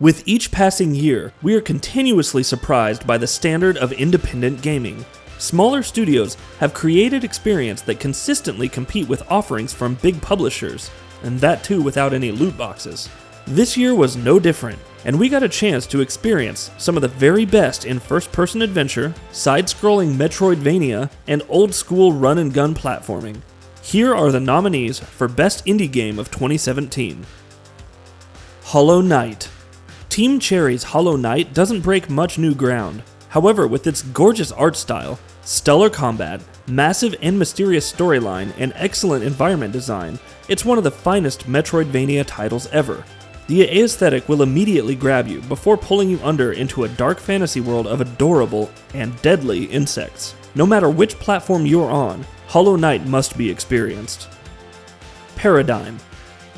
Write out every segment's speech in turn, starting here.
With each passing year, we are continuously surprised by the standard of independent gaming. Smaller studios have created experiences that consistently compete with offerings from big publishers, and that too without any loot boxes. This year was no different, and we got a chance to experience some of the very best in first-person adventure, side-scrolling Metroidvania, and old-school run-and-gun platforming. Here are the nominees for Best Indie Game of 2017. Hollow Knight. Team Cherry's Hollow Knight doesn't break much new ground. However, with its gorgeous art style, stellar combat, massive and mysterious storyline, and excellent environment design, it's one of the finest Metroidvania titles ever. The aesthetic will immediately grab you before pulling you under into a dark fantasy world of adorable and deadly insects. No matter which platform you're on, Hollow Knight must be experienced. Paradigm.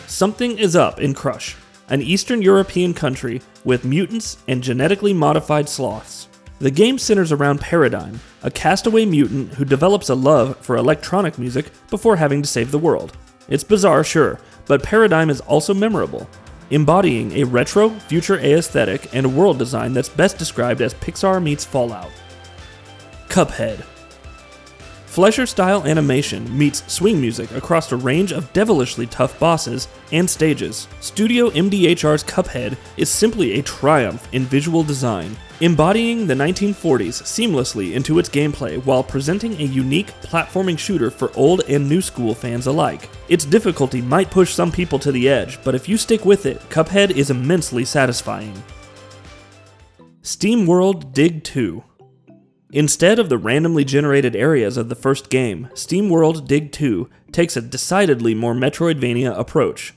Something is up in Crush, an Eastern European country with mutants and genetically modified sloths. The game centers around Paradigm, a castaway mutant who develops a love for electronic music before having to save the world. It's bizarre, sure, but Paradigm is also memorable, embodying a retro, future aesthetic and a world design that's best described as Pixar meets Fallout. Cuphead. Flesher-style animation meets swing music across a range of devilishly tough bosses and stages. Studio MDHR's Cuphead is simply a triumph in visual design, embodying the 1940s seamlessly into its gameplay while presenting a unique platforming shooter for old and new school fans alike. Its difficulty might push some people to the edge, but if you stick with it, Cuphead is immensely satisfying. SteamWorld Dig 2. Instead of the randomly generated areas of the first game, SteamWorld Dig 2 takes a decidedly more Metroidvania approach.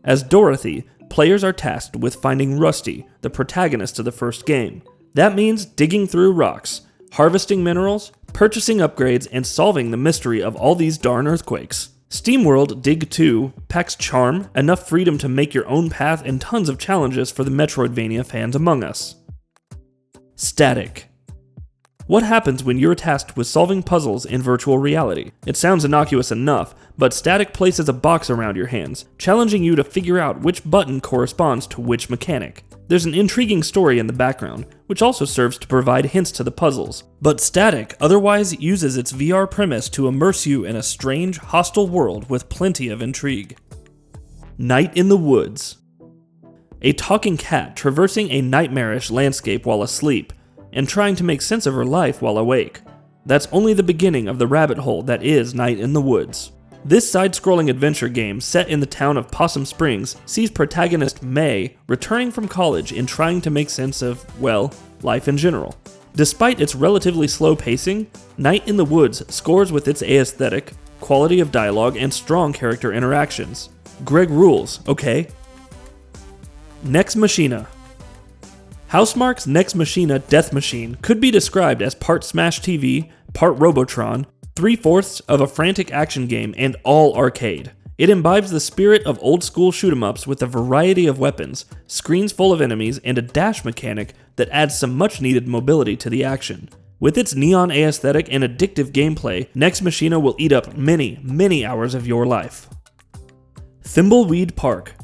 As Dorothy, players are tasked with finding Rusty, the protagonist of the first game. That means digging through rocks, harvesting minerals, purchasing upgrades, and solving the mystery of all these darn earthquakes. SteamWorld Dig 2 packs charm, enough freedom to make your own path, and tons of challenges for the Metroidvania fans among us. Static. What happens when you're tasked with solving puzzles in virtual reality? It sounds innocuous enough, but Static places a box around your hands, challenging you to figure out which button corresponds to which mechanic. There's an intriguing story in the background, which also serves to provide hints to the puzzles. But Static otherwise uses its VR premise to immerse you in a strange, hostile world with plenty of intrigue. Night in the Woods. A talking cat traversing a nightmarish landscape while asleep, and trying to make sense of her life while awake. That's only the beginning of the rabbit hole that is Night in the Woods. This side-scrolling adventure game set in the town of Possum Springs sees protagonist May returning from college and trying to make sense of, well, life in general. Despite its relatively slow pacing, Night in the Woods scores with its aesthetic, quality of dialogue, and strong character interactions. Greg rules, okay? Next Machina. Housemarque's Next Machina Death Machine could be described as part Smash TV, part Robotron, 3/4 of a frantic action game, and all arcade. It imbibes the spirit of old-school shoot-em-ups with a variety of weapons, screens full of enemies, and a dash mechanic that adds some much-needed mobility to the action. With its neon aesthetic and addictive gameplay, Next Machina will eat up many, many hours of your life. Thimbleweed Park.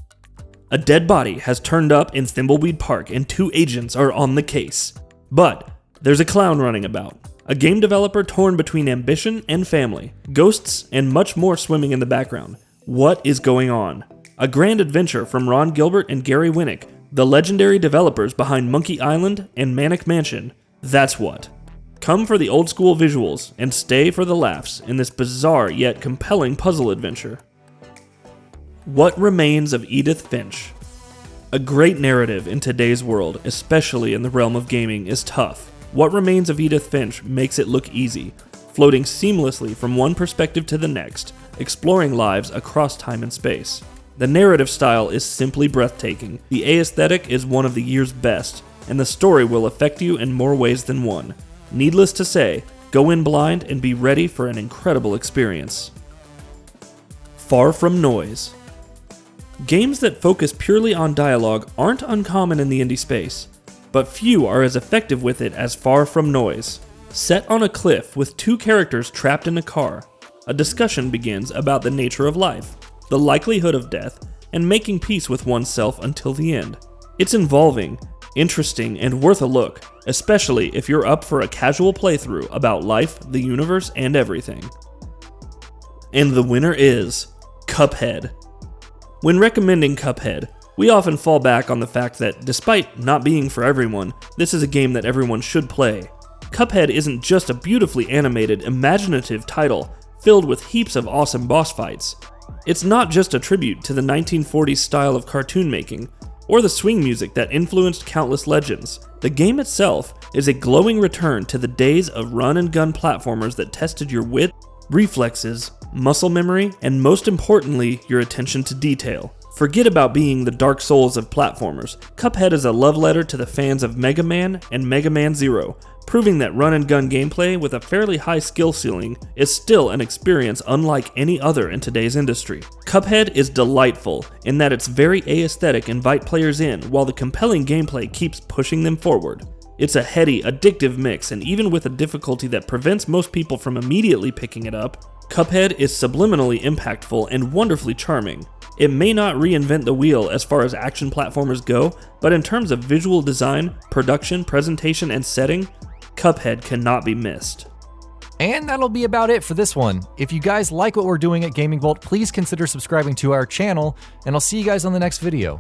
A dead body has turned up in Thimbleweed Park and 2 agents are on the case. But there's a clown running about, a game developer torn between ambition and family, ghosts, and much more swimming in the background. What is going on? A grand adventure from Ron Gilbert and Gary Winnick, the legendary developers behind Monkey Island and Manic Mansion. That's what. Come for the old school visuals and stay for the laughs in this bizarre yet compelling puzzle adventure. What Remains of Edith Finch? A great narrative in today's world, especially in the realm of gaming, is tough. What Remains of Edith Finch makes it look easy, floating seamlessly from one perspective to the next, exploring lives across time and space. The narrative style is simply breathtaking, the aesthetic is one of the year's best, and the story will affect you in more ways than one. Needless to say, go in blind and be ready for an incredible experience. Far From Noise. Games that focus purely on dialogue aren't uncommon in the indie space, but few are as effective with it as Far From Noise. Set on a cliff with 2 characters trapped in a car, a discussion begins about the nature of life, the likelihood of death, and making peace with oneself until the end. It's involving, interesting, and worth a look, especially if you're up for a casual playthrough about life, the universe, and everything. And the winner is Cuphead. When recommending Cuphead, we often fall back on the fact that despite not being for everyone, this is a game that everyone should play. Cuphead isn't just a beautifully animated, imaginative title filled with heaps of awesome boss fights. It's not just a tribute to the 1940s style of cartoon making, or the swing music that influenced countless legends. The game itself is a glowing return to the days of run-and-gun platformers that tested your wit, reflexes, muscle memory, and most importantly, your attention to detail. Forget about being the Dark Souls of platformers. Cuphead is a love letter to the fans of Mega Man and Mega Man Zero, proving that run-and-gun gameplay with a fairly high skill ceiling is still an experience unlike any other in today's industry. Cuphead is delightful in that its very aesthetic invite players in while the compelling gameplay keeps pushing them forward. It's a heady, addictive mix, and even with a difficulty that prevents most people from immediately picking it up, Cuphead is subliminally impactful and wonderfully charming. It may not reinvent the wheel as far as action platformers go, but in terms of visual design, production, presentation, and setting, Cuphead cannot be missed. And that'll be about it for this one. If you guys like what we're doing at Gaming Vault, please consider subscribing to our channel, and I'll see you guys on the next video.